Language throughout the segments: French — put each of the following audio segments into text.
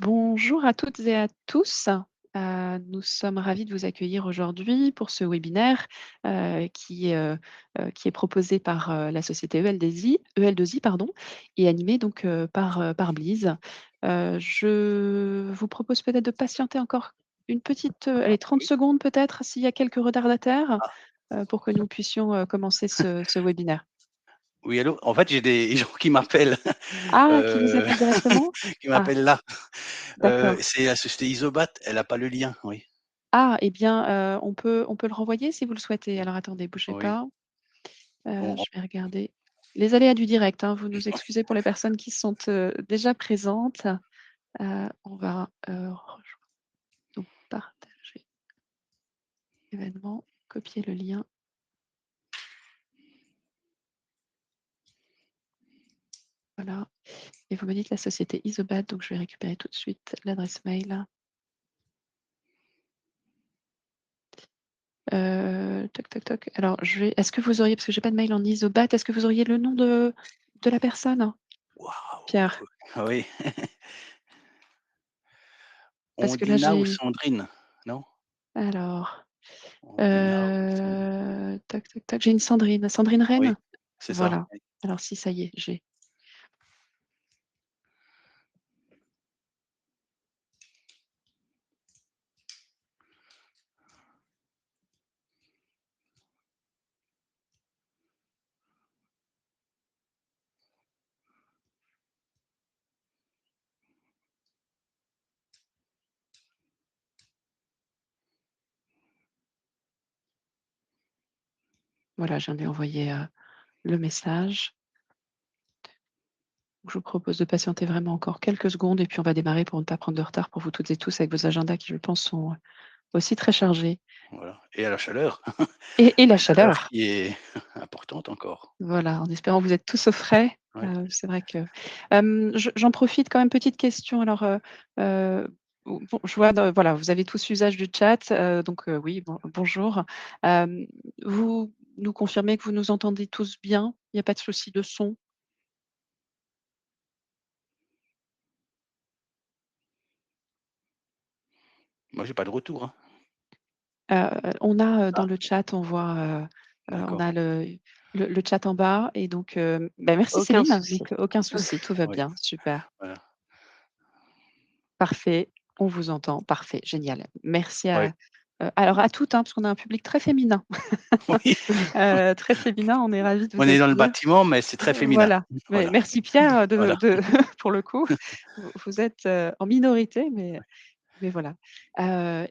Bonjour à toutes et à tous. Nous sommes ravis de vous accueillir aujourd'hui pour ce webinaire, qui est proposé par, la société EL2I pardon et animé donc, par Blize. Je vous propose peut-être de patienter encore une petite, allez 30 Oui. secondes peut-être s'il y a quelques retardataires, Ah, pour que nous puissions, commencer ce webinaire. oui, allô? En fait, j'ai des gens qui m'appellent, Ah, qui vous heu, appelle directement? qui Ah, m'appellent là. d'accord. C'est la société Isobat, elle a pas le lien, oui. Ah et bien, on peut le renvoyer si vous le souhaitez. Alors attendez, bougez Oui. pas, On je vais regarder. Les aléas du direct, hein, vous nous excusez pour les personnes qui sont, déjà présentes. On va, rejoindre donc partager événement, copier le lien, voilà et vous me dites la société Isobat, donc je vais récupérer tout de suite l'adresse mail. Toc toc toc. Alors je vais est-ce que vous auriez parce que j'ai pas de mail en Isobat, est-ce que vous auriez le nom de la personne? Pierre? waouh! Oui. Parce que là Ondina ou j'ai Sandrine? Non? alors Ondina ou Sandrine? Tac, tac, tac, j'ai une Sandrine. Sandrine Oui, Reine? c'est ça, Voilà. oui. Alors si, ça y est, j'ai. Voilà, je viens de lui envoyer, le message. Je vous propose de patienter vraiment encore quelques secondes et puis on va démarrer pour ne pas prendre de retard pour vous toutes et tous avec vos agendas qui, je pense, sont, aussi très chargés Voilà et à la chaleur, et la la chaleur chaleur. qui est importante encore. Voilà, en espérant que vous êtes tous au frais. Ouais. C'est vrai que j'en profite quand même, petite question alors, bon, je vois voilà, vous avez tous usage du chat, donc oui, bonjour. Hem, vous nous confirmez que vous nous entendez tous bien? Il y a pas de souci de son? Moi, j'ai pas de retour, hein. On a, dans Ah, le chat, on voit, on d'accord. a le chat en bas et donc bah, merci Aucun Céline, souci. donc aucun souci, tout va Oui, bien, super. voilà. Parfait, on vous entend, parfait, génial. Merci Oui, alors à toutes, hein, parce qu'on a un public très féminin. oui, Très féminin, on est ravis de on vous est dans le accueillir. bâtiment, mais c'est très féminin. Voilà, mais Voilà, merci Pierre, voilà. de pour le coup, vous êtes, en minorité, mais voilà.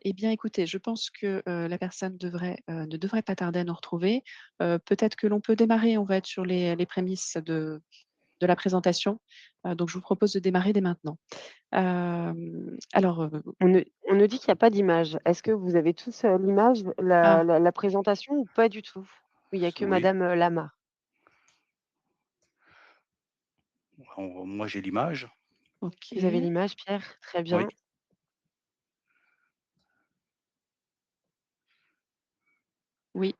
Et bien écoutez, je pense que, la personne ne devrait pas tarder à nous retrouver. Peut-être que l'on peut démarrer, on va être sur les prémices de la présentation. Donc je vous propose de démarrer dès maintenant. Alors, On nous dit qu'il y a pas d'image. Est-ce que vous avez tous, l'image, ah, la présentation ou pas du tout? Ou il y a que Oui, madame, Lamar? moi j'ai l'image. Vous avez OK, l'image, Pierre? Très Oui, bien. oui.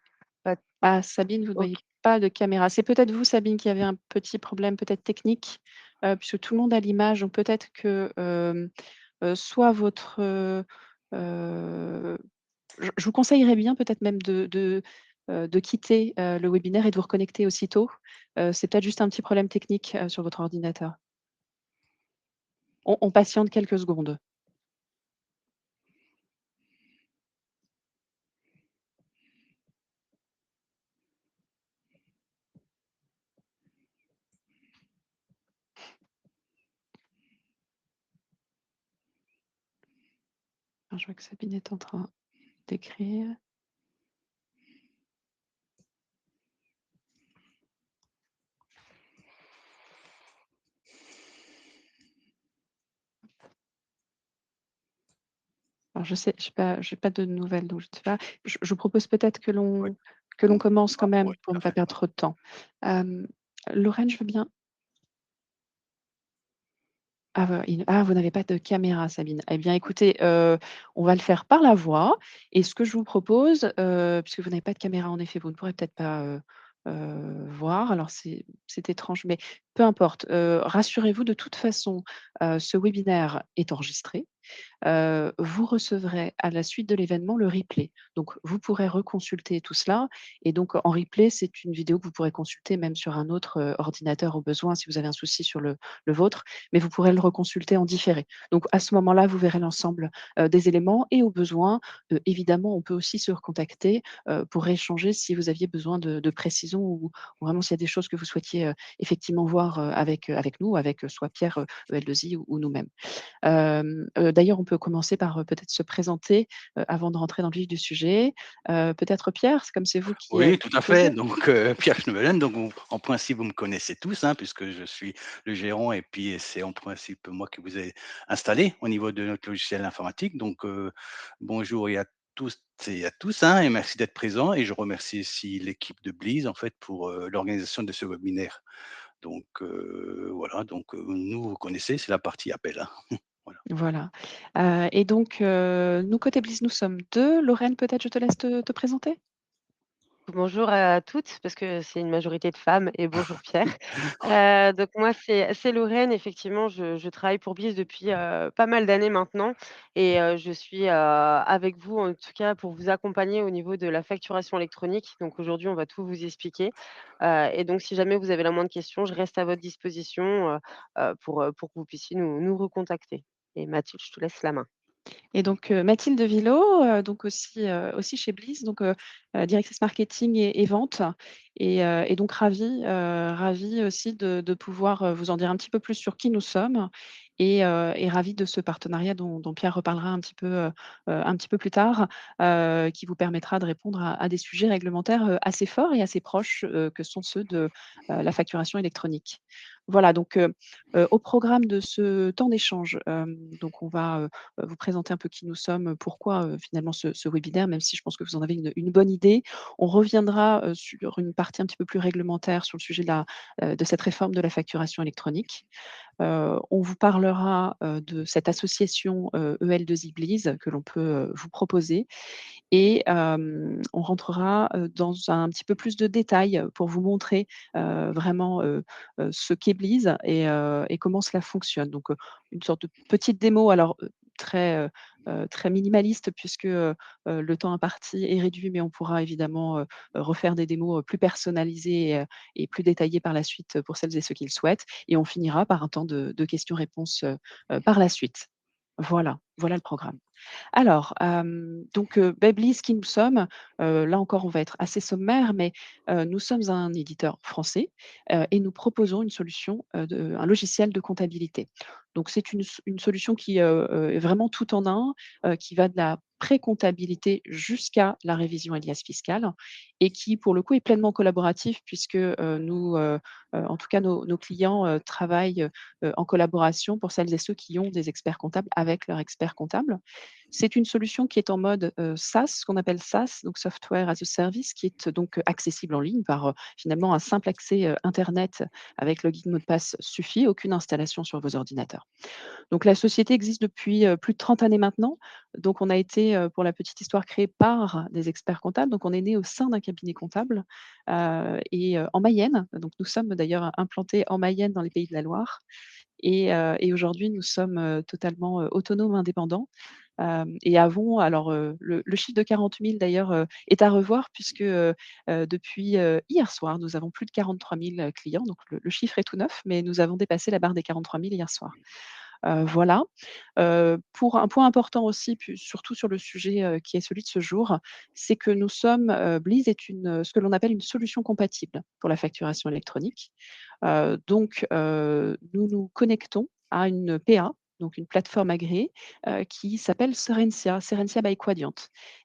Pas Ah, Sabine, vous ne voyez OK. pas de caméra. C'est peut-être vous, Sabine, qui avez un petit problème peut-être technique, puisque tout le monde a l'image. Donc peut-être que, soit votre, je vous conseillerais bien peut-être même de quitter, le webinaire et de vous reconnecter aussitôt. C'est peut-être juste un petit problème technique, sur votre ordinateur. On patiente quelques secondes. Alors je vois que Sabine est en train d'écrire. Alors je sais j'ai pas de nouvelles, donc je ne sais pas. Je vous propose peut-être oui. que l'on Mmh. commence Ah, quand même oui, pour tout ne à pas fait. perdre trop de temps. Hem, Lorraine, je veux bien vous n'avez pas de caméra, Sabine. Eh bien écoutez, on va le faire par la voix et ce que je vous propose, puisque vous n'avez pas de caméra en effet, vous ne pourrez peut-être pas, voir. Alors c'est étrange, mais peu importe. Rassurez-vous, de toute façon, ce webinaire est enregistré. Vous recevrez à la suite de l'événement le replay. Donc vous pourrez reconsulter tout cela et donc en replay, c'est une vidéo que vous pourrez consulter même sur un autre, ordinateur au besoin si vous avez un souci sur le vôtre, mais vous pourrez le reconsulter en différé. Donc à ce moment-là, vous verrez l'ensemble, des éléments et au besoin, évidemment, on peut aussi se recontacter, pour échanger si vous aviez besoin de précisions ou vraiment s'il y a des choses que vous souhaitiez, effectivement voir, avec nous, avec, soit Pierre, EL2I ou nous-mêmes. D'ailleurs, on peut commencer par, peut-être se présenter, avant de rentrer dans le vif du sujet. Peut-être Pierre, c'est comme c'est vous Oui, qui tout à fait. proposez? Donc, Pierre Schneebelen, donc vous en principe, vous me connaissez tous, hein, puisque je suis le gérant et puis c'est en principe moi qui vous ai installé au niveau de notre logiciel informatique. Donc, bonjour et à tous et à tous, hein, et merci d'être présents et je remercie aussi l'équipe de Blize, en fait, pour, l'organisation de ce webinaire. Donc, voilà, donc, nous, vous connaissez, c'est la partie appel, hein. Voilà. Voilà, et donc, nous côté Bliss, nous sommes 2. Lorraine, peut-être je te laisse te présenter? Bonjour à toutes, parce que c'est une majorité de femmes et bonjour Pierre. Donc moi c'est Lorraine, effectivement je travaille pour Bliss depuis, pas mal d'années maintenant et je suis, avec vous en tout cas pour vous accompagner au niveau de la facturation électronique. Donc aujourd'hui on va tout vous expliquer, et donc si jamais vous avez la moindre question, je reste à votre disposition, pour que vous puissiez nous recontacter et Mathilde, je te laisse la main. Et donc, Mathilde Villot, donc aussi chez Bliss, donc, directrice marketing et vente et donc ravie aussi de pouvoir, vous en dire un petit peu plus sur qui nous sommes et ravie de ce partenariat dont Pierre reparlera un petit peu plus tard, qui vous permettra de répondre à des sujets réglementaires, assez forts et assez proches, que sont ceux de, la facturation électronique. Voilà donc, au programme de ce temps d'échange, donc on va, vous présenter un peu qui nous sommes, pourquoi, finalement ce webinaire, même si je pense que vous en avez une bonne idée. On reviendra, sur une partie un petit peu plus réglementaire sur le sujet de cette réforme de la facturation électronique. On vous parlera, de cette association, EL2I Bliss que l'on peut, vous proposer et on rentrera, dans un petit peu plus de détails, pour vous montrer, vraiment, ce qu'est Bliss et comment cela fonctionne. Donc, une sorte de petite démo alors, très minimaliste puisque, le temps imparti est réduit, mais on pourra évidemment, refaire des démos, plus personnalisées et plus détaillées par la suite, pour celles et ceux qui le souhaitent et on finira par un temps de questions-réponses, par la suite. Voilà le programme. Alors, donc, Babyliss, qui nous sommes, là encore, on va être assez sommaire, mais, nous sommes un éditeur français, et nous proposons une solution, un logiciel de comptabilité. Donc c'est une solution qui, est vraiment tout en un, qui va de la pré-comptabilité jusqu'à la révision alias fiscale et qui, pour le coup, est pleinement collaboratif puisque, nous, en tout cas nos clients, travaillent, en collaboration pour celles et ceux qui ont des experts comptables avec leurs experts comptables. C'est une solution qui est en mode, SaaS, ce qu'on appelle SaaS, donc Software as a Service, qui est donc accessible en ligne par, finalement un simple accès, internet avec login, mot de passe suffit, aucune installation sur vos ordinateurs. Donc la société existe depuis, plus de 30 années maintenant. Donc on a été, pour la petite histoire, créé par des experts comptables. Donc on est né au sein d'un cabinet comptable, en Mayenne. Donc nous sommes d'ailleurs implantés en Mayenne dans les Pays de la Loire et aujourd'hui nous sommes, totalement, autonomes, indépendants. Et avons alors, le chiffre de 40 000 d'ailleurs, est à revoir puisque, depuis, hier soir, nous avons plus de 43 000 clients. Donc le chiffre est tout neuf, mais nous avons dépassé la barre des 43 000 hier soir. Voilà. Pour un point important aussi, surtout sur le sujet, qui est celui de ce jour, c'est que nous sommes, Bliss est ce que l'on appelle une solution compatible pour la facturation électronique. Donc, nous nous connectons à une PA, donc une plateforme agréée, qui s'appelle Serensia by Quadient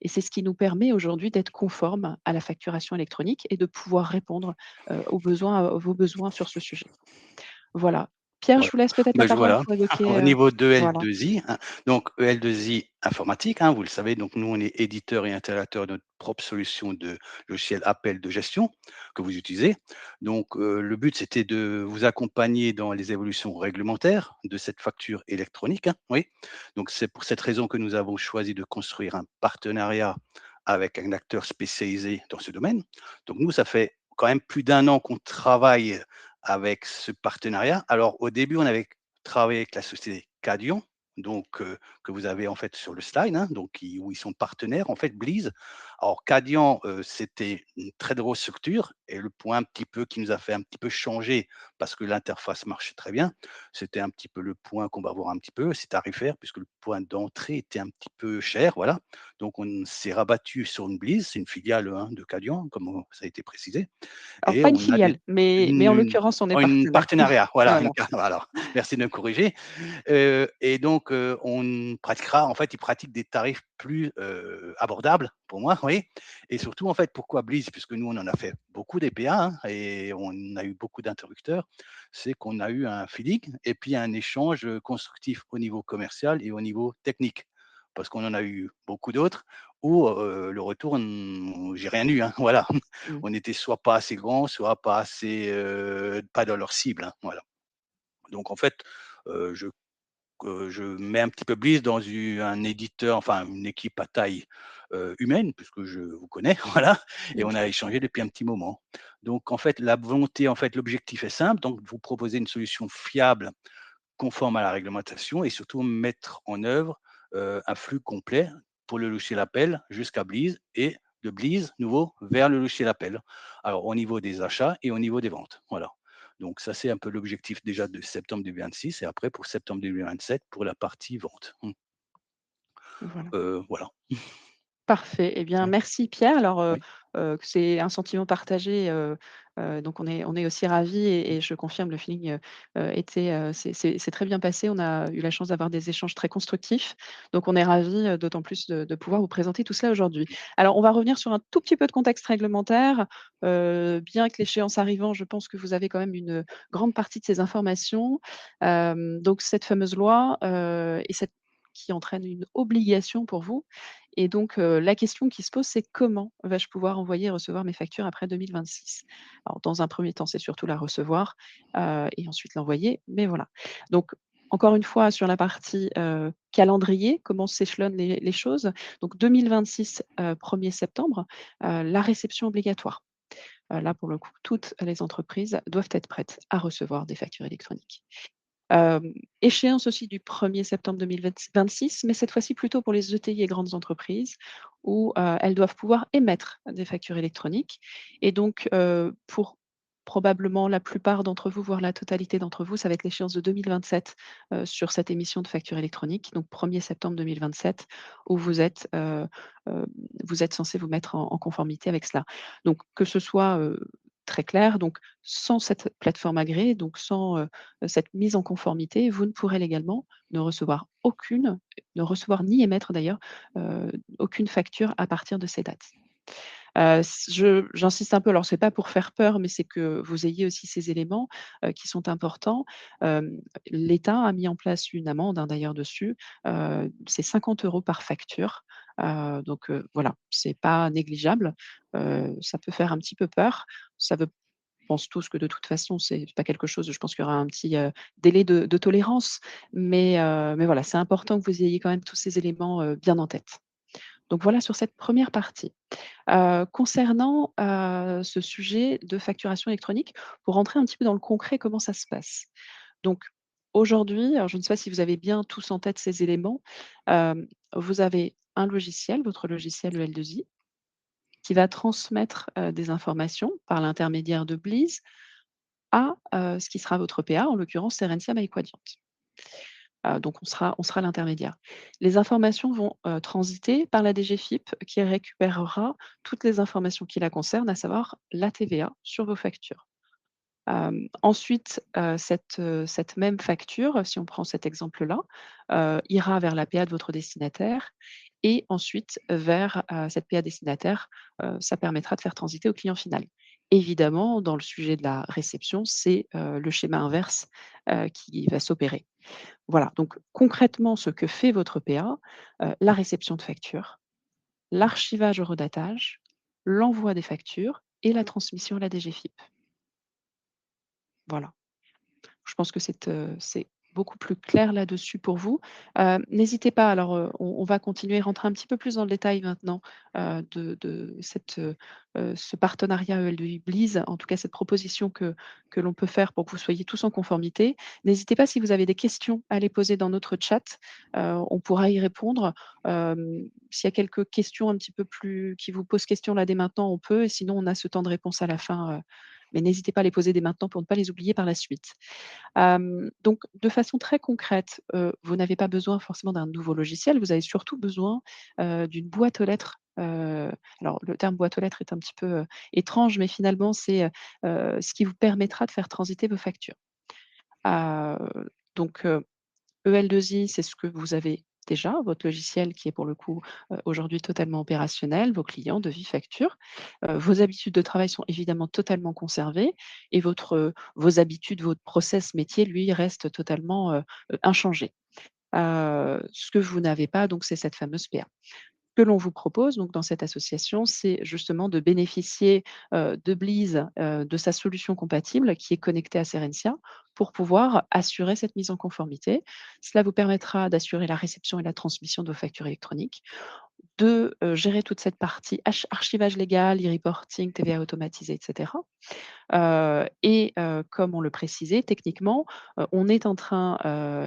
et c'est ce qui nous permet aujourd'hui d'être conformes à la facturation électronique et de pouvoir répondre, à vos besoins sur ce sujet. Voilà. Pierre, je Voilà. vous laisse peut-être la Ben, je parole voilà, pour évoquer, au niveau de voilà. L2I, hein, donc EL2I informatique, hein, vous le savez, donc nous, on est éditeur et installateur de notre propre solution de logiciel appel de gestion que vous utilisez. Donc, le but, c'était de vous accompagner dans les évolutions réglementaires de cette facture électronique, hein, oui. Donc c'est pour cette raison que nous avons choisi de construire un partenariat avec un acteur spécialisé dans ce domaine. Donc nous, ça fait quand même plus d'1 an qu'on travaille avec ce partenariat. Alors au début, on avait travaillé avec la société Cadian, donc que vous avez en fait sur le slide, hein, donc où ils sont partenaires en fait, Bleez. Alors Cadian, c'était une très grosse structure et le point un petit peu qui nous a fait un petit peu changer parce que l'interface marchait très bien, c'était un petit peu le point qu'on va voir un petit peu, c'est tarifaire puisque le point d'entrée était un petit peu cher, voilà. Donc on s'est rabattu sur une Bleez, c'est une filiale, hein, de Cadian, comme ça a été précisé Alors et pas une on a des filiale, mais en l'occurrence, on est une partenaire. partenariat, voilà, Voilà. voilà, merci de me corriger. Et donc on pratiquera en fait, ils pratiquent des tarifs plus, abordables pour moi, oui et surtout en fait, pourquoi Bleez? Puisque nous, on en a fait beaucoup des PA, hein et on a eu beaucoup d'interlocuteurs. C'est qu'on a eu un feeling et puis un échange, constructif au niveau commercial et au niveau technique. Parce qu'on en a eu beaucoup d'autres où, le retour, j'ai rien eu, hein, voilà. Mmh. On était soit pas assez grand, soit pas assez, pas dans leur cible, hein, voilà. Donc en fait, je je mets un petit peu Bliss dans un éditeur, enfin une équipe à taille, humaine puisque je vous connais, voilà et Mmh, on je a comprends. échangé depuis un petit moment. Donc en fait, la volonté, en fait, l'objectif est simple, donc vous proposer une solution fiable, conforme à la réglementation et surtout mettre en œuvre, un flux complet pour le logiciel appel jusqu'à Bleez et de Bleez, nouveau, vers le logiciel appel. Alors au niveau des achats et au niveau des ventes, voilà. Donc ça, c'est un peu l'objectif déjà de septembre 2026 et après pour septembre 2027 pour la partie vente. Voilà. Voilà. Parfait. Eh bien, Ouais, merci Pierre. Alors, oui. c'est un sentiment partagé, donc on est aussi ravis et je confirme le feeling, était, c'est très bien passé. On a eu la chance d'avoir des échanges très constructifs, donc on est ravis, d'autant plus de pouvoir vous présenter tout cela aujourd'hui. Alors, on va revenir sur un tout petit peu de contexte réglementaire. Bien que l'échéance arrivant, je pense que vous avez quand même une grande partie de ces informations. Donc cette fameuse loi, et cette qui entraîne une obligation pour vous et donc, la question qui se pose, c'est: «Comment vais-je pouvoir envoyer et recevoir mes factures après 2026?» Alors, dans un premier temps, c'est surtout la recevoir, et ensuite l'envoyer, mais voilà. Donc, encore une fois, sur la partie, calendrier, comment s'échelonnent les choses? Donc 2026, 1er septembre, la réception obligatoire. Là, pour le coup, toutes les entreprises doivent être prêtes à recevoir des factures électroniques. Échéance aussi du 1er septembre 2026, mais cette fois-ci plutôt pour les ETI et grandes entreprises où, elles doivent pouvoir émettre des factures électroniques et donc, pour probablement la plupart d'entre vous, voire la totalité d'entre vous, ça va être l'échéance de 2027, sur cette émission de facture électronique, donc 1er septembre 2027 où heu, vous êtes censés vous mettre en conformité avec cela. Donc que ce soit, très clair, donc sans cette plateforme agréée, donc sans, cette mise en conformité, vous ne pourrez légalement ne recevoir ni émettre d'ailleurs, heu, aucune facture à partir de ces dates. J'insiste un peu, alors c'est pas pour faire peur, mais c'est que vous ayez aussi ces éléments, qui sont importants. L'État a mis en place une amende, hein, d'ailleurs dessus, c'est 50 € par facture, donc voilà, c'est pas négligeable. Ça peut faire un petit peu peur. Ça veut pense tous que de toute façon, c'est pas quelque chose je pense qu'il y aura un petit, délai de tolérance, mais voilà, c'est important que vous ayez quand même tous ces éléments, bien en tête. Donc voilà sur cette première partie. Concernant, ce sujet de facturation électronique, pour rentrer un petit peu dans le concret, comment ça se passe? Donc aujourd'hui, alors je ne sais pas si vous avez bien tous en tête ces éléments, vous avez un logiciel, votre logiciel, le L2I, qui va transmettre, des informations par l'intermédiaire de Bleez à, ce qui sera votre PA, en l'occurrence Serensia MyQuadient. Donc on sera l'intermédiaire. Les informations vont, transiter par la DGFiP qui récupérera toutes les informations qui la concernent, à savoir la TVA sur vos factures. Ensuite, cette même facture, si on prend cet exemple-là, ira vers la PA de votre destinataire et ensuite vers, cette PA destinataire, ça permettra de faire transiter au client final. Évidemment, dans le sujet de la réception, c'est, le schéma inverse, qui va s'opérer. Voilà, donc concrètement, ce que fait votre PA, la réception de factures, l'archivage au redatage, l'envoi des factures et la transmission à la DGFiP. Voilà. Je pense que c'est beaucoup plus clair là-dessus pour vous. N'hésitez pas, alors, on va continuer, rentrer un petit peu plus dans le détail maintenant, de cette, ce partenariat EL2I-Blease, en tout cas cette proposition que l'on peut faire pour que vous soyez tous en conformité. N'hésitez pas si vous avez des questions à les poser dans notre chat, on pourra y répondre. S'il y a quelques questions un petit peu plus qui vous posent question là dès maintenant, on peut et sinon on a ce temps de réponse à la fin, mais n'hésitez pas à les poser dès maintenant pour ne pas les oublier par la suite. Donc de façon très concrète, vous n'avez pas besoin forcément d'un nouveau logiciel, vous avez surtout besoin, d'une boîte aux lettres. Alors le terme boîte aux lettres est un petit peu, étrange, mais finalement c'est, ce qui vous permettra de faire transiter vos factures. Heu, donc EL2I, c'est ce que vous avez déjà, votre logiciel qui est pour le coup, aujourd'hui totalement opérationnel, vos clients, devis, factures. Vos habitudes de travail sont évidemment totalement conservées et vos habitudes, votre process métier, lui, reste totalement, inchangé. Ce que vous n'avez pas donc, c'est cette fameuse PA. Ce que l'on vous propose donc dans cette association, c'est justement de bénéficier, de Bleeze, de sa solution compatible qui est connectée à Serensia pour pouvoir assurer cette mise en conformité. Cela vous permettra d'assurer la réception et la transmission de vos factures électroniques, de, gérer toute cette partie archivage légal, e-reporting, TVA automatisée et cetera. Comme on le précisait, techniquement, on est en train,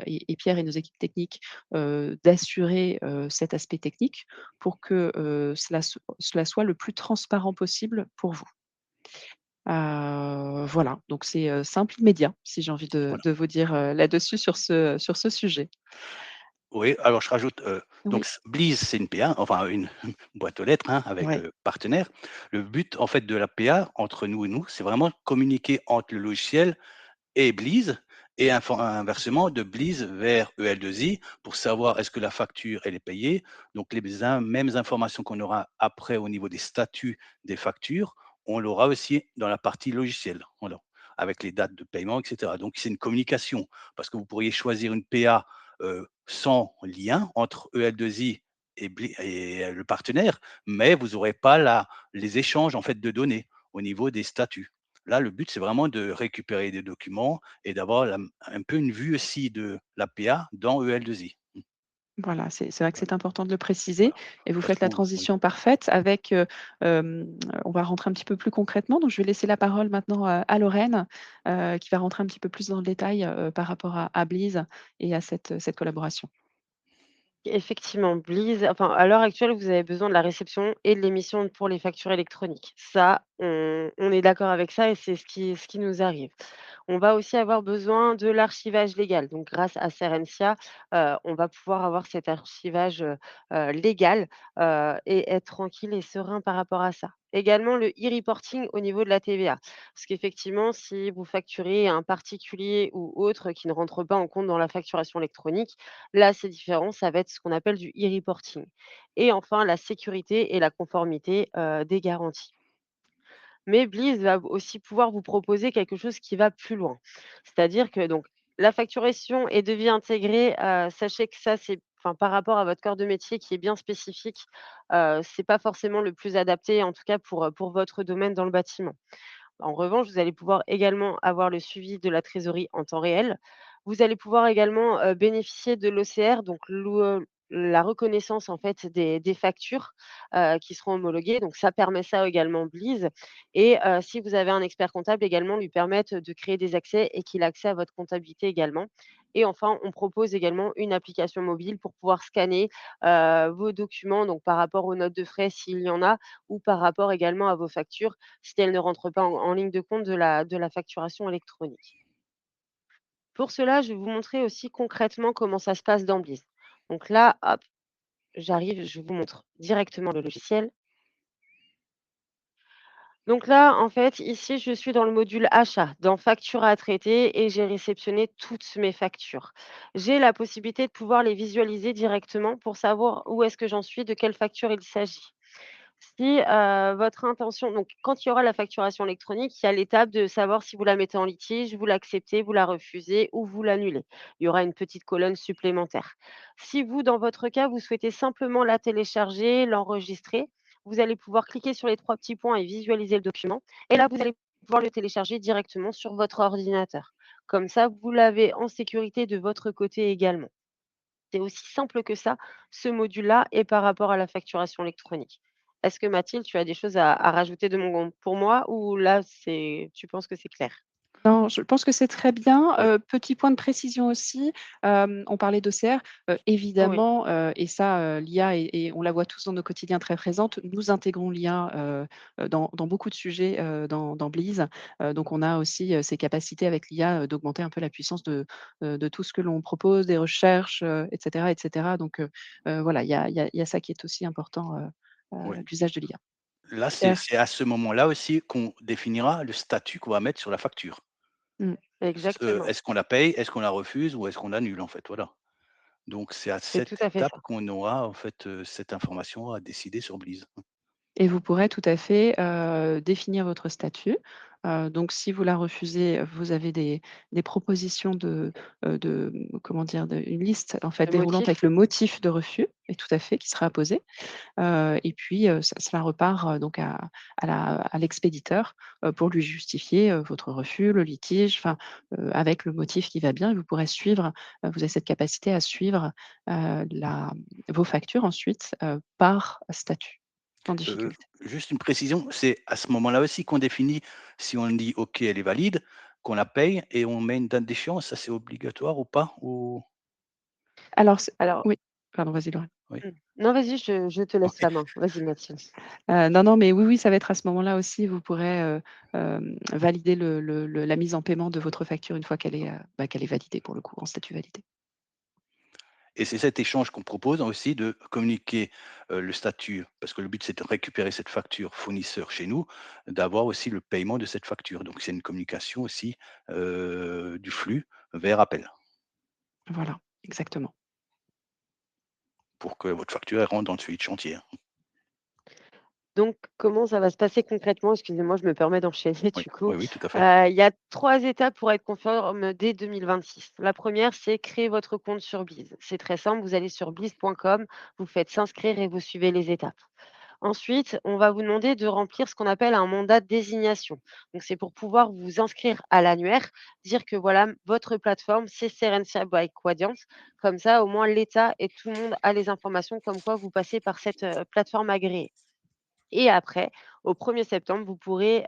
et Pierre et nos équipes techniques, d'assurer, cet aspect technique pour que, cela soit le plus transparent possible pour vous. Voilà, donc c'est, simple, immédiat, si j'ai envie Voilà. de vous dire, là-dessus sur ce sujet. Oui, alors je rajoute, donc Oui, s Bleeze, c'est une PA, enfin une boîte aux lettres, hein, avec, ouais, partenaire. Le but, en fait, de la PA, entre nous et nous, c'est vraiment de communiquer entre le logiciel et Bleeze et inversement de Bleeze vers EL2I pour savoir est-ce que la facture, elle est payée. Donc les mêmes informations qu'on aura après au niveau des statuts des factures, on l'aura aussi dans la partie logicielle, voilà, avec les dates de paiement et cetera. Donc c'est une communication parce que vous pourriez choisir une PA, sans lien entre EL2I et le partenaire, mais vous n'aurez pas les échanges en fait de données au niveau des statuts. Là, le but, c'est vraiment de récupérer des documents et d'avoir un peu une vue aussi de l'APA dans EL2I. voilà, c'est vrai que Voilà, c'est important de le préciser voilà. et vous Parce faites la qu'on oui, transition parfaite avec, on va rentrer un petit peu plus concrètement, donc je vais laisser la parole maintenant à Lorraine, qui va rentrer un petit peu plus dans le détail, par rapport à Bleeze et à cette collaboration. Effectivement, Bleeze enfin, à l'heure actuelle, vous avez besoin de la réception et de l'émission pour les factures électroniques. Ça, on est d'accord avec ça et c'est ce qui nous arrive. On va aussi avoir besoin de l'archivage légal. Donc grâce à Serensia, on va pouvoir avoir cet archivage, légal, et être tranquille et serein par rapport à ça. Également le e-reporting au niveau de la TVA. Parce qu'effectivement, si vous facturez un particulier ou autre qui ne rentre pas en compte dans la facturation électronique, là, c'est différent, ça va être ce qu'on appelle du e-reporting. Et enfin, la sécurité et la conformité, des garanties. Mais Bliss va aussi pouvoir vous proposer quelque chose qui va plus loin. C'est-à-dire que donc la facturation et devis intégrés, sachez que ça, c'est enfin, par rapport à votre corps de métier qui est bien spécifique, c'est pas forcément le plus adapté, en tout cas pour votre domaine dans le bâtiment. En revanche, vous allez pouvoir également avoir le suivi de la trésorerie en temps réel. Vous allez pouvoir également, bénéficier de l'OCR, donc la reconnaissance en fait des factures, qui seront homologuées. Donc ça permet ça également Bleeze et si vous avez un expert comptable également, lui permettre de créer des accès et qu'il a accès à votre comptabilité également. Et enfin, on propose également une application mobile pour pouvoir scanner, vos documents, donc par rapport aux notes de frais s'il y en a ou par rapport également à vos factures si elles ne rentrent pas en ligne de compte de la facturation électronique. Pour cela, je vais vous montrer aussi concrètement comment ça se passe dans Bliss. Donc là, hop, j'arrive, je vous montre directement le logiciel. Donc là, en fait, ici, je suis dans le module achat, dans facture à traiter et j'ai réceptionné toutes mes factures. J'ai la possibilité de pouvoir les visualiser directement pour savoir où est-ce que j'en suis, de quelle facture il s'agit. Si, votre intention donc quand il y aura la facturation électronique, il y a l'étape de savoir si vous la mettez en litige, vous l'acceptez, vous la refusez ou vous l'annulez. Il y aura une petite colonne supplémentaire. Si vous, dans votre cas, vous souhaitez simplement la télécharger, l'enregistrer, vous allez pouvoir cliquer sur les 3 petits points et visualiser le document et là, vous allez pouvoir le télécharger directement sur votre ordinateur. Comme ça, vous l'avez en sécurité de votre côté également. C'est aussi simple que ça, ce module-là et par rapport à la facturation électronique. Est-ce que Mathilde, tu as des choses à rajouter de mon pour moi ou là, tu penses que c'est clair? Non, je pense que c'est très bien. Oui, Petit point de précision aussi, on parlait d'OCR, Oui, évidemment, et ça, l'IA et on la voit tous dans nos quotidiens très présente. Nous intégrons l'IA, dans beaucoup de sujets, dans Bleeze. Donc on a aussi, ces capacités avec l'IA, d'augmenter un peu la puissance de tout ce que l'on propose, des recherches, et cetera, et cetera. Donc voilà, il y a ça qui est aussi important, oui. l'usage de l'IA. Là, c'est Super. c'est à ce moment-là aussi qu'on définira le statut qu'on va mettre sur la facture. Mmh. exactement. Est-ce qu'on la paye? Est-ce qu'on la refuse? Ou est-ce qu'on l'annule, en fait? Voilà. Donc c'est à C'est tout cette à fait étape ça. qu'on aura, en fait, cette information à décider sur Bleeze. Et vous pourrez tout à fait, définir votre statut. Donc si vous la refusez, vous avez des propositions comment dire? Une liste en fait Le déroulante avec motif? le motif de refus et tout à fait, qui sera apposé. Et puis, cela repart, donc à l'expéditeur, pour lui justifier, votre refus, le litige, enfin, avec le motif qui va bien et vous pourrez suivre, vous avez cette capacité à suivre, vos factures ensuite, par statut, sans difficulté. Juste une précision, c'est à ce moment-là aussi qu'on définit si on dit: «OK, elle est valide», qu'on la paye et on met une date d'échéance, ça c'est obligatoire ou pas? Ou Alors Alors oui, pardon, vas-y Laurent. oui? non, vas-y, je te laisse OK. la main. Vas-y, Mathilde. Non, non, mais oui, oui, ça va être à ce moment-là aussi, vous pourrez, valider la mise en paiement de votre facture une fois qu'elle est validée pour le coup, en statut validé. Et c'est cet échange qu'on propose aussi de communiquer, le statut parce que le but, c'est de récupérer cette facture fournisseur chez nous, d'avoir aussi le paiement de cette facture. Donc c'est une communication aussi, du flux vers appel Voilà, exactement. pour que votre facture, elle rentre dans le suivi de chantier, hein. Donc, comment ça va se passer concrètement? Excusez-moi, je me permets d'enchaîner Oui, du coup. oui, oui, tout à fait. Il y a 3 étapes pour être conforme dès 2026. La première, c'est créer votre compte sur Bleeze. C'est très simple, vous allez sur bleeze.com, vous faites s'inscrire et vous suivez les étapes. Ensuite, on va vous demander de remplir ce qu'on appelle un mandat de désignation. Donc, c'est pour pouvoir vous inscrire à l'annuaire, dire que voilà, votre plateforme, c'est Serensia by Quadient. Comme ça, au moins, l'État et tout le monde a les informations comme quoi vous passez par cette plateforme agréée. Et après, au 1er septembre, vous pourrez,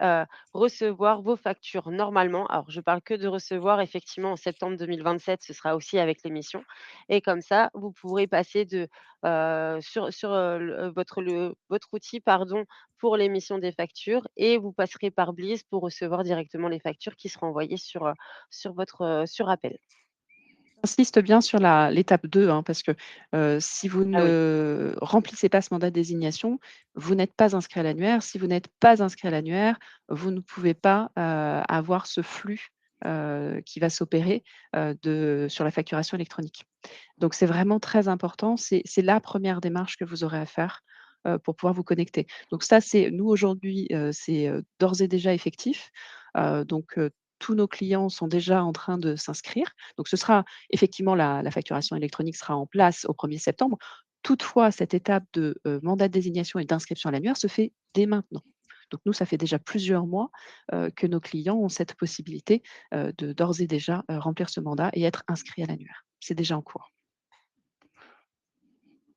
recevoir vos factures normalement. Alors je parle que de recevoir, effectivement, en septembre 2027, ce sera aussi avec l'émission et comme ça, vous pourrez passer sur, votre outil, pardon, pour l'émission des factures et vous passerez par Bliss pour recevoir directement les factures qui seront envoyées sur votre, sur appel. J'insiste bien sur l'étape 2, hein, parce que, si vous Ah oui, ne remplissez pas ce mandat de désignation, vous n'êtes pas inscrit à l'annuaire. Si vous n'êtes pas inscrit à l'annuaire, vous ne pouvez pas, avoir ce flux, qui va s'opérer, sur la facturation électronique. Donc c'est vraiment très important. C'est la première démarche que vous aurez à faire, pour pouvoir vous connecter. Donc ça, c'est nous aujourd'hui, c'est, d'ores et déjà effectif. Donc tous nos clients sont déjà en train de s'inscrire. Donc ce sera effectivement la facturation électronique sera en place au 1er septembre. Toutefois, cette étape de, mandat de désignation et d'inscription à l'annuaire se fait dès maintenant. Donc nous, ça fait déjà plusieurs mois, que nos clients ont cette possibilité, de d'ores et déjà, remplir ce mandat et être inscrits à l'annuaire. C'est déjà en cours.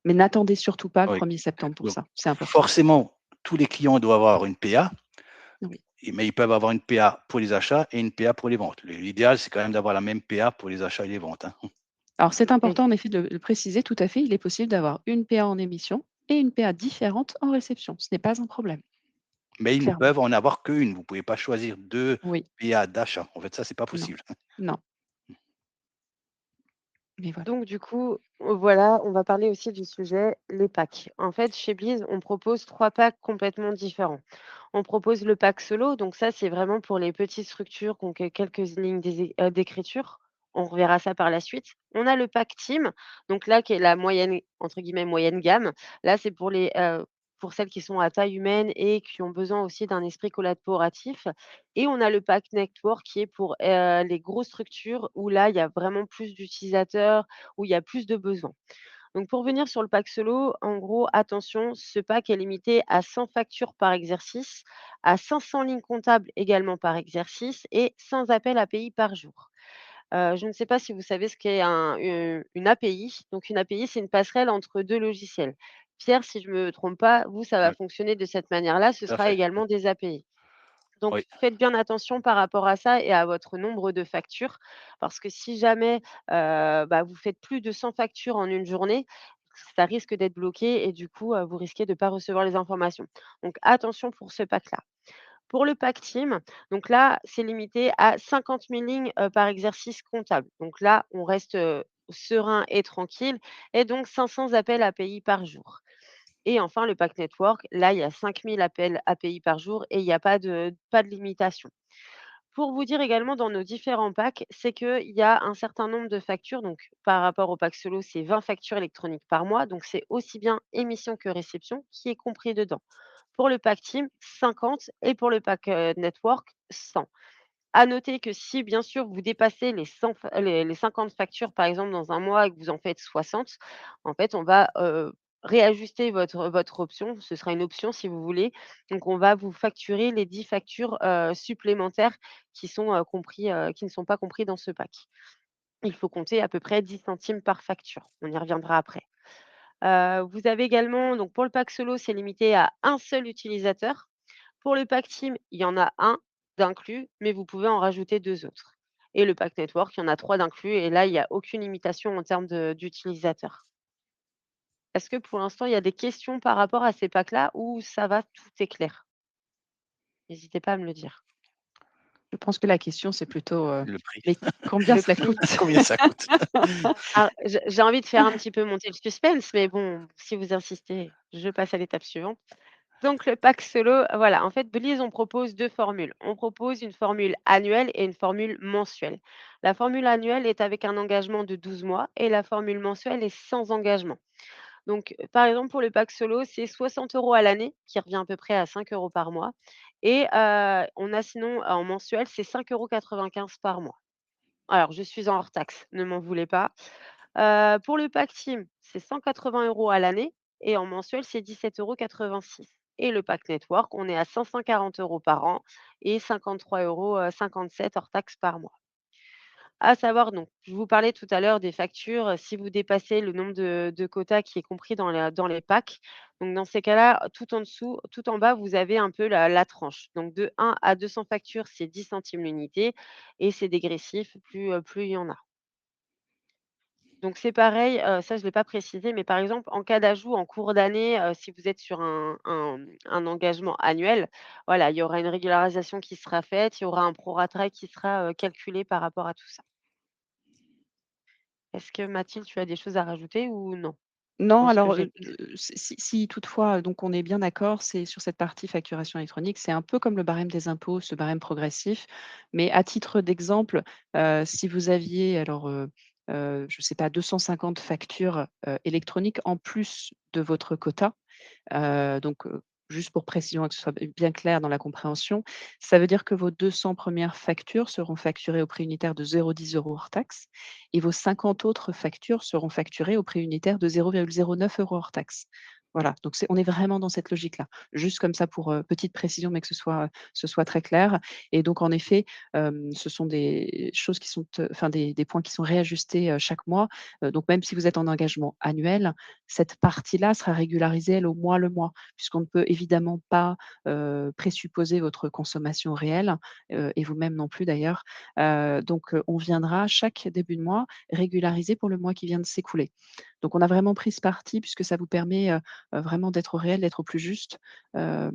Mais n'attendez surtout pas le Oui. 1er septembre pour Donc ça, c'est important. forcément, tous les clients doivent avoir une PA, Oui. mais ils peuvent avoir une PA pour les achats et une PA pour les ventes. L'idéal, c'est quand même d'avoir la même PA pour les achats et les ventes, hein. Alors c'est important en effet de le préciser, tout à fait, il est possible d'avoir une PA en émission et une PA différente en réception. Ce n'est pas un problème, Mais ils ne clairement. peuvent en avoir qu'1. Vous pouvez pas choisir 2 Oui, PA d'achat. En fait, ça, c'est pas non, possible. non, mais voilà. donc du coup, voilà, on va parler aussi du sujet, les packs. En fait, chez Bliss, on propose 3 packs complètement différents. On propose le pack solo, donc ça, c'est vraiment pour les petites structures qui ont que quelques lignes d'écriture. On reverra ça par la suite. On a le pack team, donc là, qui est la moyenne, entre guillemets, «moyenne gamme». Là, c'est pour celles qui sont à taille humaine et qui ont besoin aussi d'un esprit collaboratif et on a le pack network qui est pour, les grosses structures où là, il y a vraiment plus d'utilisateurs, où il y a plus de besoins. Donc pour venir sur le pack solo, en gros, attention, ce pack est limité à 100 factures par exercice, à 500 lignes comptables également par exercice et sans appel API par jour. Je ne sais pas si vous savez ce qu'est une API. Donc une API, c'est une passerelle entre 2 logiciels. Pierre, si je me trompe pas, vous, ça va Oui, fonctionner de cette manière-là, ce tout à sera fait. également des API. Donc Oui, faites bien attention par rapport à ça et à votre nombre de factures, parce que si jamais, vous faites plus de 100 factures en une journée, ça risque d'être bloqué et du coup, vous risquez de ne pas recevoir les informations. Donc attention pour ce pack-là. Pour le pack team, donc là, c'est limité à 50 000 lignes, par exercice comptable. Donc là, on reste, serein et tranquille et donc 500 appels API par jour. Et enfin, le pack network, là, il y a 5 000 appels API par jour et il y a pas de limitation. Pour vous dire également dans nos différents packs, c'est qu'il y a un certain nombre de factures. Donc, par rapport au pack solo, c'est 20 factures électroniques par mois. Donc, c'est aussi bien émission que réception qui est compris dedans. Pour le pack team, 50 et pour le pack network, 100. À noter que si, bien sûr, vous dépassez les 50 factures, par exemple, dans un mois et que vous en faites 60, en fait, on va, réajuster votre option. Ce sera une option si vous voulez. Donc on va vous facturer les 10 factures, supplémentaires qui ne sont pas compris dans ce pack. Il faut compter à peu près 10 centimes par facture. On y reviendra après. Vous avez également donc pour le pack solo, c'est limité à un seul utilisateur. Pour le pack team, il y en a un d'inclus, mais vous pouvez en rajouter 2 autres. Et le pack network, il y en a 3 d'inclus et là, il y a aucune limitation en termes d'utilisateurs. Est-ce que pour l'instant, il y a des questions par rapport à ces packs-là ou ça va, tout est clair? N'hésitez pas à me le dire. Je pense que la question, c'est plutôt, le prix. mais combien Le cela prix? coûte? Combien ça coûte? Alors, j'ai envie de faire un petit peu monter le suspense, mais bon, si vous insistez, je passe à l'étape suivante. Donc le pack solo, voilà, en fait, Belize, on propose 2 formules. On propose une formule annuelle et une formule mensuelle. La formule annuelle est avec un engagement de 12 mois et la formule mensuelle est sans engagement. Donc, par exemple, pour le pack solo, c'est 60 € à l'année, qui revient à peu près à 5 € par mois et on a sinon en mensuel, c'est 5,95 € par mois. Alors je suis en hors taxe, ne m'en voulez pas. Pour le pack team, c'est 180 € à l'année et en mensuel, c'est 17,86 € et le pack network, on est à 540 € par an et 53 €, 57 hors taxe par mois. À savoir donc, je vous parlais tout à l'heure des factures, si vous dépassez le nombre de quotas qui est compris dans les packs. Donc dans ces cas-là, tout en dessous, tout en bas, vous avez un peu la tranche. Donc de 1 à 200 factures, c'est 10 centimes l'unité et c'est dégressif plus il y en a. Donc c'est pareil, ça je ne l'ai pas précisé, mais par exemple, en cas d'ajout en cours d'année, si vous êtes sur un engagement annuel, voilà, il y aura une régularisation qui sera faite, il y aura un prorata qui sera, calculé par rapport à tout ça. Est-ce que Mathilde, tu as des choses à rajouter ou non? Non, Dans ce que alors, j'ai si toutefois, donc on est bien d'accord, c'est sur cette partie facturation électronique, c'est un peu comme le barème des impôts, ce barème progressif. Mais à titre d'exemple, si vous aviez alors, je ne sais pas, 250 factures, électroniques en plus de votre quota. Juste pour précision et que ce soit bien clair dans la compréhension, ça veut dire que vos 200 premières factures seront facturées au prix unitaire de 0,10 € hors taxe et vos 50 autres factures seront facturées au prix unitaire de 0,09 € hors taxe. Voilà, donc on est vraiment dans cette logique-là. Juste comme ça pour, petite précision, mais que ce soit très clair et donc en effet, ce sont des choses qui sont, enfin des points qui sont réajustés, chaque mois. Donc même si vous êtes en engagement annuel, cette partie-là sera régularisée, elle, au mois le mois, puisqu'on ne peut évidemment pas, présupposer votre consommation réelle, et vous-même non plus d'ailleurs. On viendra chaque début de mois régulariser pour le mois qui vient de s'écouler. Donc on a vraiment pris ce parti puisque ça vous permet, vraiment d'être au réel, d'être au plus juste. Hem,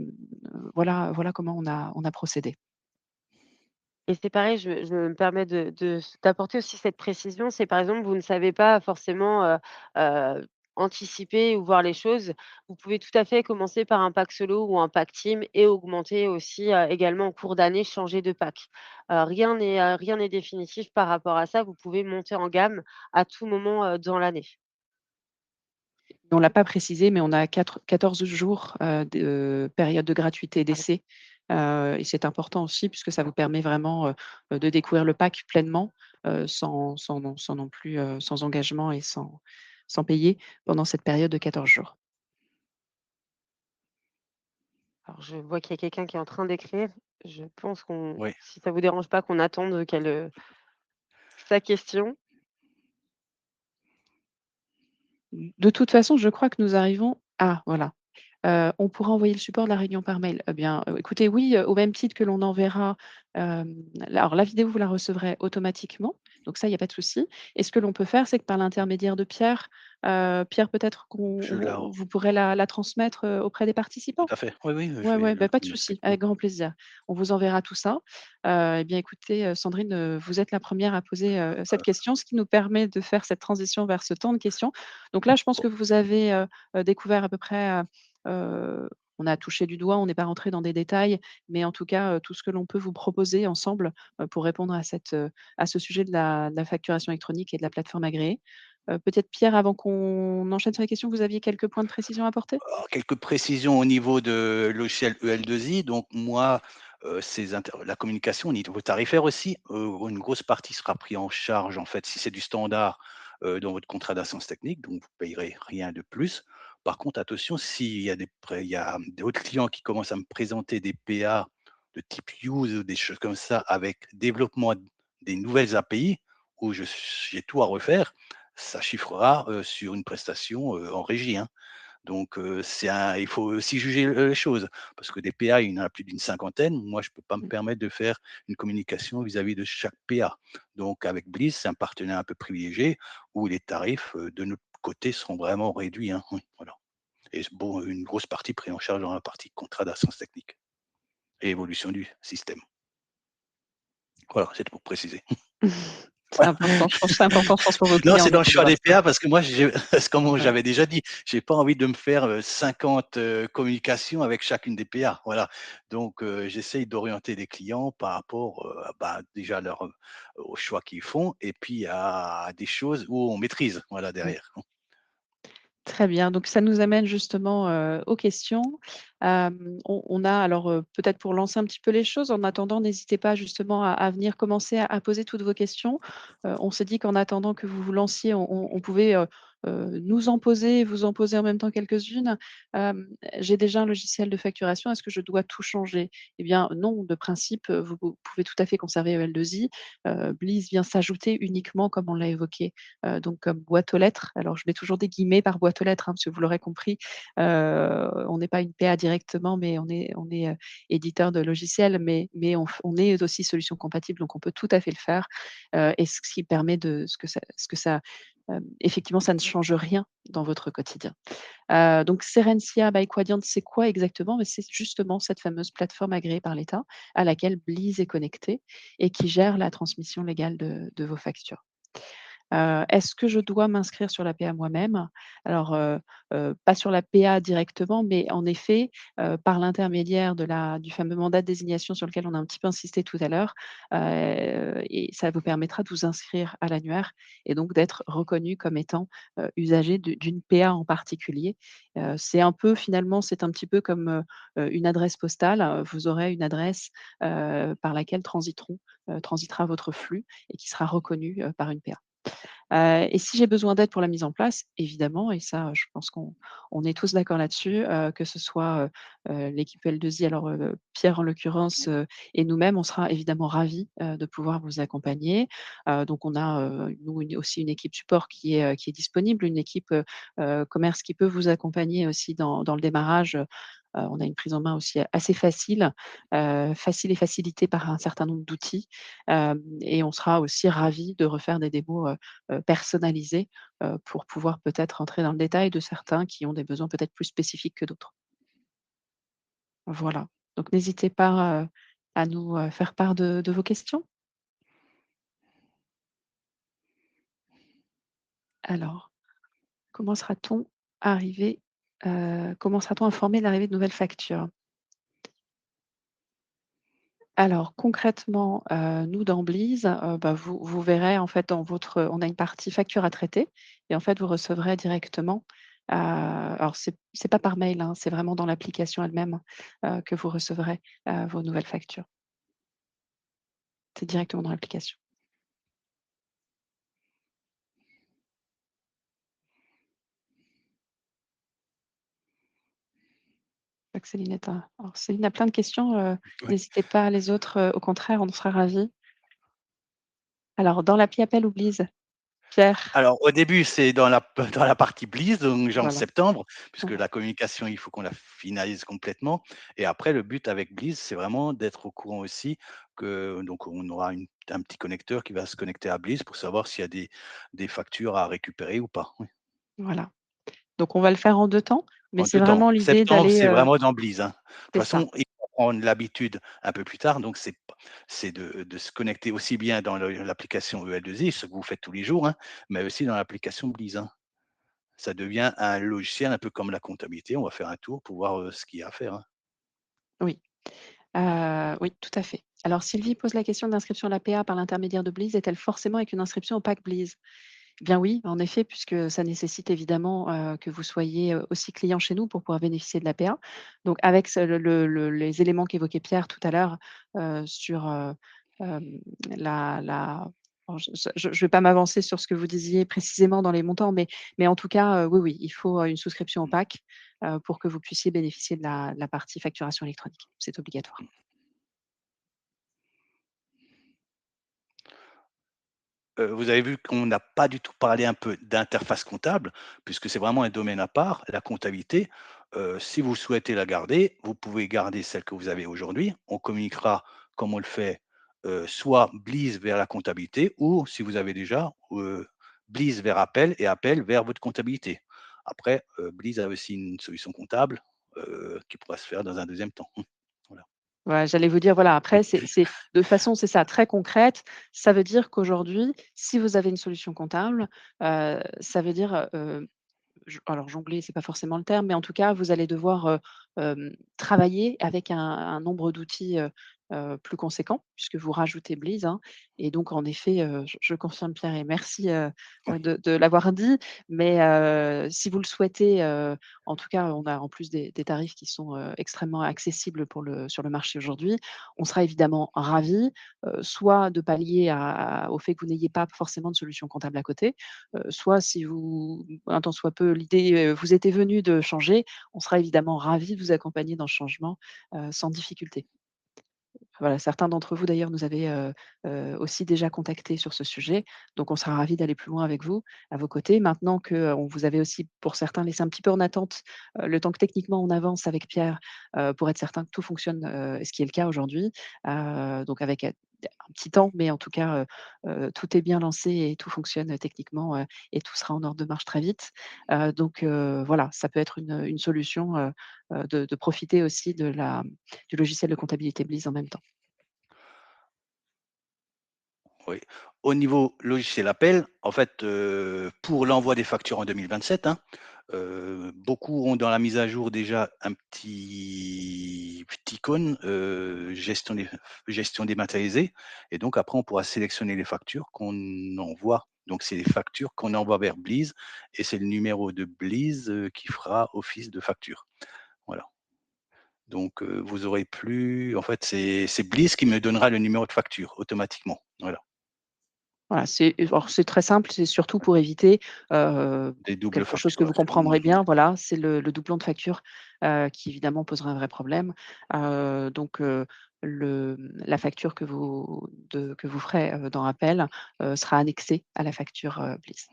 voilà comment on a procédé. et c'est pareil, je me permets d'apporter aussi cette précision, c'est par exemple, vous ne savez pas forcément, anticiper ou voir les choses. Vous pouvez tout à fait commencer par un pack solo ou un pack team et augmenter aussi, également en cours d'année, changer de pack. Rien n'est définitif par rapport à ça. Vous pouvez monter en gamme à tout moment, dans l'année. On ne l'a pas précisé, mais on a 14 jours, de période de gratuité Ah oui. d'essai, et c'est important aussi puisque ça vous permet vraiment, de découvrir le pack pleinement, sans non plus, sans engagement et sans payer pendant cette période de 14 jours. Alors je vois qu'il y a quelqu'un qui est en train d'écrire. Je pense qu'on Oui. si ça vous dérange pas qu'on attende qu'elle, sa question. De toute façon, je crois que nous arrivons ah voilà. On pourra envoyer le support de la réunion par mail. Eh bien, écoutez, oui, au même titre que l'on enverra, alors la vidéo, vous la recevrez automatiquement, donc ça, il y a pas de souci et ce que l'on peut faire, c'est que par l'intermédiaire de Pierre, Pierre peut-être qu'on Je la vous pourrez la transmettre, auprès des Tout participants? à fait. Oui, oui, Ouais, je vais ouais, le bah, pas de souci, communiquer. avec grand plaisir. On vous enverra tout ça. Et bien écoutez, Sandrine, vous êtes la première à poser, cette question, ce qui nous permet de faire cette transition vers ce temps de questions. Donc là, je pense Bon, que vous avez, découvert à peu près, on a touché du doigt, on n'est pas rentré dans des détails, mais en tout cas, tout ce que l'on peut vous proposer ensemble, pour répondre à ce sujet de la facturation électronique et de la plateforme agréée. Peut-être Pierre, avant qu'on enchaîne sur les questions, vous aviez quelques points de précision à apporter? alors quelques précisions au niveau de logiciel EL2I. Donc moi, ces inter la communication au niveau tarifaire aussi, une grosse partie sera pris en charge en fait si c'est du standard, dans votre contrat d'assistance technique, donc vous payerez rien de plus. Par contre attention, s'il y a il y a d'autres clients qui commencent à me présenter des PA de type use ou des choses comme ça avec développement des nouvelles API où j'ai tout à refaire, ça chiffrera, sur une prestation, en régie, hein. Donc, il faut aussi juger, les choses parce que des PA, il y en a plus d'une cinquantaine. Moi, je peux pas me Mmh. permettre de faire une communication vis-à-vis de chaque PA. Donc avec Bliss, c'est un partenaire un peu privilégié où les tarifs, de notre côté seront vraiment réduits, hein. Oui, voilà et bon, une grosse partie prise en charge dans la partie contrat d'assistance technique et évolution du système. Voilà, c'est pour préciser. C'est important, je pense que c'est important, je pense pour vos Non, clients c'est de dans le choix savoir des ça. PA parce que moi, c'est comme Ouais. j'avais déjà dit, j'ai pas envie de me faire, 50, communications avec chacune des PA, voilà. Donc, j'essaye d'orienter les clients par rapport, bah, déjà au choix qu'ils font et puis à des choses où on maîtrise, voilà, Mmh. derrière. Très bien, donc ça nous amène justement, aux questions. On a alors, peut-être pour lancer un petit peu les choses, en attendant, n'hésitez pas justement à venir commencer à poser toutes vos questions. On s'est dit qu'en attendant que vous vous lanciez, on pouvait, nous en poser, vous en poser en même temps quelques-unes. J'ai déjà un logiciel de facturation, est-ce que je dois tout changer? Eh bien non, de principe, vous pouvez tout à fait conserver EL2I. Bliss vient s'ajouter uniquement, comme on l'a évoqué, donc comme boîte aux lettres. Alors je mets toujours des guillemets par boîte aux lettres, hein, parce que vous l'aurez compris, on n'est pas une PA directement, mais on est éditeur de logiciels, mais on est aussi solution compatible, donc on peut tout à fait le faire, et ce qui permet de ce que ça, effectivement, ça ne change rien dans votre quotidien. Donc Serencia by Quadient, c'est quoi exactement? Beh, c'est justement cette fameuse plateforme agréée par l'État, à laquelle Bliss est connecté et qui gère la transmission légale de vos factures. Est-ce que je dois m'inscrire sur l'APA moi-même? Alors, pas sur l'APA directement, mais en effet, par l'intermédiaire du fameux mandat de désignation sur lequel on a un petit peu insisté tout à l'heure, et ça vous permettra de vous inscrire à l'annuaire et donc d'être reconnu comme étant, usager d'une PA en particulier. C'est un peu finalement, c'est un petit peu comme, une adresse postale. Vous aurez une adresse, par laquelle transitera votre flux et qui sera reconnue, par une PA. Et si j'ai besoin d'aide pour la mise en place, évidemment et ça, je pense qu'on est tous d'accord là-dessus, que ce soit, l'équipe L2I, alors, Pierre en l'occurrence, et nous-mêmes, on sera évidemment ravis, de pouvoir vous accompagner. Donc on a, nous aussi une équipe support qui est disponible, une équipe, commerce qui peut vous accompagner aussi dans le démarrage. On a une prise en main aussi assez facile, facile et facilitée par un certain nombre d'outils. Et on sera aussi ravis de refaire des démos, personnalisés, pour pouvoir peut-être entrer dans le détail de certains qui ont des besoins peut-être plus spécifiques que d'autres. Voilà, donc n'hésitez pas, à nous, faire part de vos questions. Alors, comment sera-t-on arrivé, comment sera-t-on informé de l'arrivée de nouvelles factures? Alors concrètement, nous dans Blize, bah, vous verrez en fait dans votre on a une partie facture à traiter et en fait vous recevrez directement, alors c'est pas par mail, hein, c'est vraiment dans l'application elle-même, que vous recevrez, vos nouvelles factures. C'est directement dans l'application. vois que Céline est alors Céline a plein de questions, Ouais. n'hésitez pas les autres, au contraire, on sera ravis. Alors dans l'appli Appel ou Blease? Pierre? Alors au début, c'est dans la dans la partie Bliss, donc genre Voilà. septembre, puisque Mmh. la communication, il faut qu'on la finalise complètement et après le but avec Bliss, c'est vraiment d'être au courant aussi que donc on aura un petit connecteur qui va se connecter à Bliss pour savoir s'il y a des factures à récupérer ou pas. Oui, Voilà. Donc on va le faire en 2 temps, mais en c'est 2 temps. vraiment l'idée Septembre, d'aller, c'est vraiment dans Bliss, hein. De toute c'est ça. façon, il faut prendre l'habitude un peu plus tard, donc c'est de se connecter aussi bien dans l'application EL2I, ce que vous faites tous les jours, hein, mais aussi dans l'application Bliss, hein. Ça devient un logiciel un peu comme la comptabilité. On va faire un tour pour voir, ce qu'il y a à faire, hein. Oui, oui, tout à fait. Alors Sylvie pose la question d'inscription à l'APA par l'intermédiaire de Blease est-elle forcément avec une inscription au pack Blease? Eh bien oui, en effet, puisque ça nécessite évidemment, que vous soyez, aussi client chez nous pour pouvoir bénéficier de l'APA. Donc avec ce les éléments qu'évoquait Pierre tout à l'heure, sur, hem, la alors je vais pas m'avancer sur ce que vous disiez précisément dans les montants, mais en tout cas, oui, oui, il faut, une souscription au pack, pour que vous puissiez bénéficier de la partie facturation électronique. C'est obligatoire. Vous avez vu qu'on n'a pas du tout parlé un peu d'interface comptable, puisque c'est vraiment un domaine à part, la comptabilité. Si vous souhaitez la garder, vous pouvez garder celle que vous avez aujourd'hui. On communiquera comme on le fait, soit Bliss vers la comptabilité ou si vous avez déjà, Bliss vers Appel et Appel vers votre comptabilité. Après, Bliss a aussi une solution comptable, qui pourra se faire dans un deuxième temps. Voilà. Ouais, j'allais vous dire, voilà, après, c'est de façon, c'est ça, très concrète. Ça veut dire qu'aujourd'hui, si vous avez une solution comptable, ça veut dire, alors jongler, c'est pas forcément le terme, mais en tout cas, vous allez devoir, travailler avec un nombre d'outils, plus conséquent puisque vous rajoutez Bleeze, hein, et donc en effet, je confirme Pierre et merci, Oui. de l'avoir dit, mais si vous le souhaitez, en tout cas, on a en plus des tarifs qui sont, extrêmement accessibles sur le marché aujourd'hui. On sera évidemment ravis, soit de pallier au fait que vous n'ayez pas forcément de solution comptable à côté, soit si vous un tant soit peu l'idée, vous était venue de changer, on sera évidemment ravis de vous accompagner dans ce changement, sans difficulté. Voilà, certains d'entre vous d'ailleurs nous avaient, aussi déjà contactés sur ce sujet, donc on sera ravis d'aller plus loin avec vous, à vos côtés. Maintenant que, on vous avait aussi pour certains laissé un petit peu en attente, le temps que techniquement on avance avec Pierre, pour être certain que tout fonctionne, ce qui est le cas aujourd'hui. Donc avec, un petit temps, mais en tout cas, tout est bien lancé et tout fonctionne, techniquement, et tout sera en ordre de marche très vite. Donc voilà, ça peut être une solution, de profiter aussi du logiciel de comptabilité Bliss en même temps. Oui. Au niveau logiciel appel, en fait, pour l'envoi des factures en 2027, hein, beaucoup ont dans la mise à jour déjà un petit icône, gestion dématérialisée et donc après on pourra sélectionner les factures qu'on envoie. Donc c'est les factures qu'on envoie vers Bliss et c'est le numéro de Bliss, qui fera office de facture. Voilà. Donc, vous aurez plus en fait, c'est Bliss qui me donnera le numéro de facture automatiquement. Voilà. Voilà, c'est très simple, c'est surtout pour éviter, Des doubles quelque chose que vous facturations. comprendrez bien, voilà, c'est le doublon de facture, qui évidemment poserait un vrai problème. Donc la facture que vous ferez, dans Appel, sera annexée à la facture, Bliss.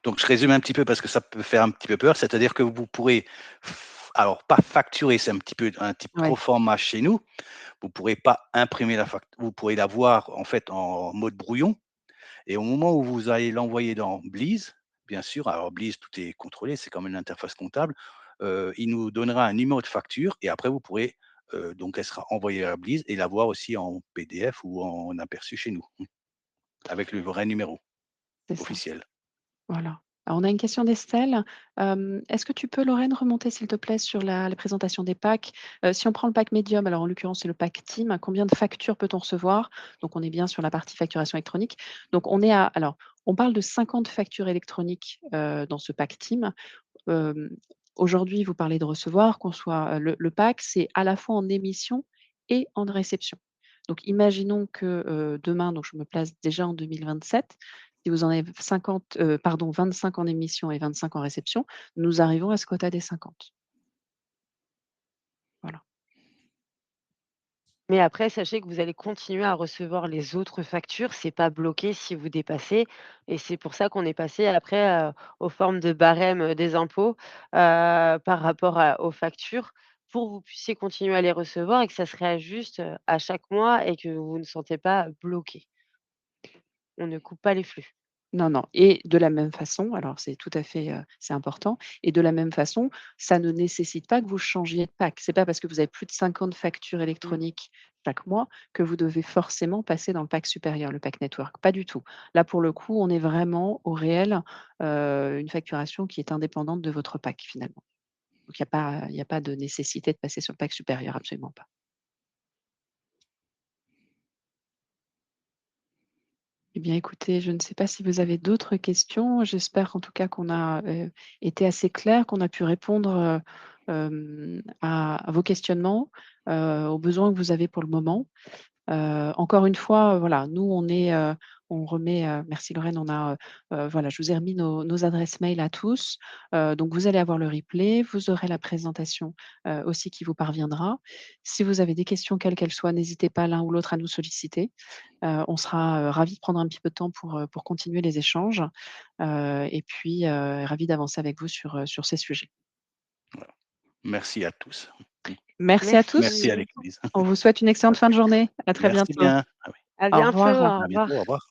Donc je résume un petit peu parce que ça peut faire un petit peu peur, c'est-à-dire que vous pourrez alors pas facturer, c'est un petit peu un type pro Ouais, forma chez nous. Vous pourrez pas imprimer vous pourrez l'avoir en fait en mode brouillon et au moment où vous allez l'envoyer dans Bliss, bien sûr, alors Bliss tout est contrôlé, c'est comme une interface comptable, il nous donnera un numéro de facture et après vous pourrez, donc elle sera envoyée à Bliss et l'avoir aussi en PDF ou en aperçu chez nous, avec le vrai numéro c'est ça. officiel. Voilà. Alors on a une question d'Estelle. Est-ce que tu peux, Lorraine, remonter s'il te plaît sur la présentation des packs? Si on prend le pack médium, alors en l'occurrence c'est le pack Team, combien de factures peut-on recevoir? Donc on est bien sur la partie facturation électronique. Donc on est à alors on parle de 50 factures électroniques, dans ce pack Team. Hem, Aujourd'hui vous parlez de recevoir, qu'on soit, le pack c'est à la fois en émission et en réception. Donc imaginons que, demain, donc je me place déjà en 2027, si vous en avez 50, pardon 25 en émission et 25 en réception, nous arrivons à ce quota des 50. Mais après, sachez que vous allez continuer à recevoir les autres factures. C'est pas bloqué si vous dépassez et c'est pour ça qu'on est passé après, aux formes de barème, des impôts, par rapport aux factures pour que vous puissiez continuer à les recevoir et que ça se réajuste, à chaque mois et que vous ne sentez pas bloqué. On ne coupe pas les flux. Non, non, et de la même façon, alors c'est tout à fait, c'est important, et de la même façon, ça ne nécessite pas que vous changiez de pack. C'est pas parce que vous avez plus de 50 factures Mmh. électroniques chaque mois que vous devez forcément passer dans le pack supérieur, le pack network, pas du tout. Là, pour le coup, on est vraiment au réel, une facturation qui est indépendante de votre pack finalement. Donc il y a pas de nécessité de passer sur le pack supérieur, absolument pas. Eh bien, écoutez, je ne sais pas si vous avez d'autres questions. J'espère en tout cas qu'on a, été assez clair, qu'on a pu répondre, à vos questionnements, aux besoins que vous avez pour le moment. Encore une fois, voilà, nous on remet, merci Lorraine, voilà, je vous ai remis nos adresses mail à tous. Donc vous allez avoir le replay, vous aurez la présentation, aussi qui vous parviendra. Si vous avez des questions quelles qu'elles soient, n'hésitez pas l'un ou l'autre à nous solliciter. On sera, ravis de prendre un petit peu de temps pour continuer les échanges, et puis, ravis d'avancer avec vous sur ces sujets. Voilà. Merci à tous. Merci à tous. Merci Merci. Alexis. On vous souhaite une excellente fin de journée. À très Merci bientôt. bien. Ah oui. À Au bientôt. revoir. Au À bientôt, au revoir. revoir.